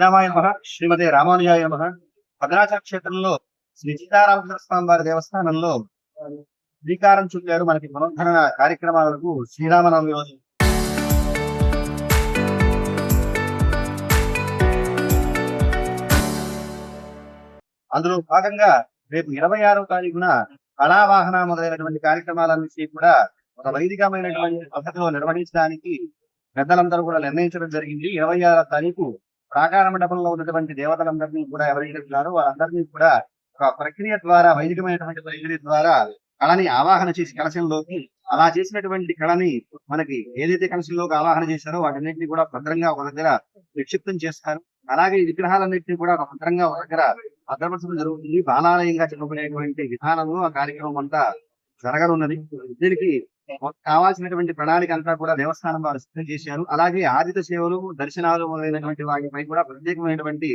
రామాయ నమః శ్రీమతే రామానుజాయ నమః. భద్రాచల క్షేత్రంలో శ్రీ సీతారామచంద్ర స్వామి వారి దేవస్థానంలో శ్రీకారం చుట్టారు మనకి పునరుద్ధరణ కార్యక్రమాలకు శ్రీరామనవమి రోజు. అందులో భాగంగా రేపు 26వ తారీఖున కళావాహన మొదలైనటువంటి కార్యక్రమాలన్నింటినీ కూడా ఒక వైదికమైనటువంటి పద్ధతిలో నిర్వహించడానికి పెద్దలందరూ కూడా నిర్ణయించడం జరిగింది. 26వ తారీఖు ప్రాకార మండపంలో ఉన్నటువంటి దేవతలందరినీ కూడా ఎవరైతే ఉన్నారో వారందరినీ కూడా ఒక ప్రక్రియ ద్వారా, వైదికమైనటువంటి ప్రక్రియ ద్వారా కళని ఆవాహన చేసి కలశంలోకి, అలా చేసినటువంటి కళని మనకి ఏదైతే కలశంలోకి ఆవాహన చేశారో వాటన్నింటినీ కూడా భద్రంగా ఒక దగ్గర నిక్షిప్తం చేస్తారు. అలాగే ఈ విగ్రహాలన్నింటినీ కూడా ఒక భద్రంగా ఒక దగ్గర భద్రపరచడం జరుగుతుంది. బాలాలయంగా చెప్పబడేటువంటి విధానంలో ఆ కార్యక్రమం అంతా జరగనున్నది. దీనికి కావాల్సినటువంటి ప్రణాళిక అంతా కూడా దేవస్థానం వారు సిద్ధం చేశారు. అలాగే ఆదిత సేవలు, దర్శనాలు మొదలైనటువంటి వాటిపై కూడా ప్రత్యేకమైనటువంటి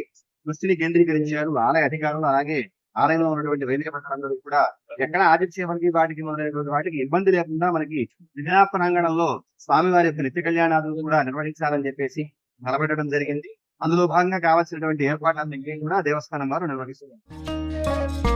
దృష్టిని కేంద్రీకరించారు ఆలయ అధికారులు. అలాగే ఆలయంలో ఉన్నటువంటి వైదిక భక్తులందరూ కూడా ఎక్కడ ఆదిత్య సేవలకి వాటికి మొదలైనటువంటి వాటికి ఇబ్బంది లేకుండా మనకి విజయనాథ ప్రాంగణంలో స్వామివారి యొక్క నిత్య కళ్యాణాలు కూడా నిర్వహించాలని చెప్పేసి నిలబెట్టడం జరిగింది. అందులో భాగంగా కావాల్సినటువంటి ఏర్పాట్లన్నీ కూడా దేవస్థానం వారు నిర్వహిస్తున్నారు.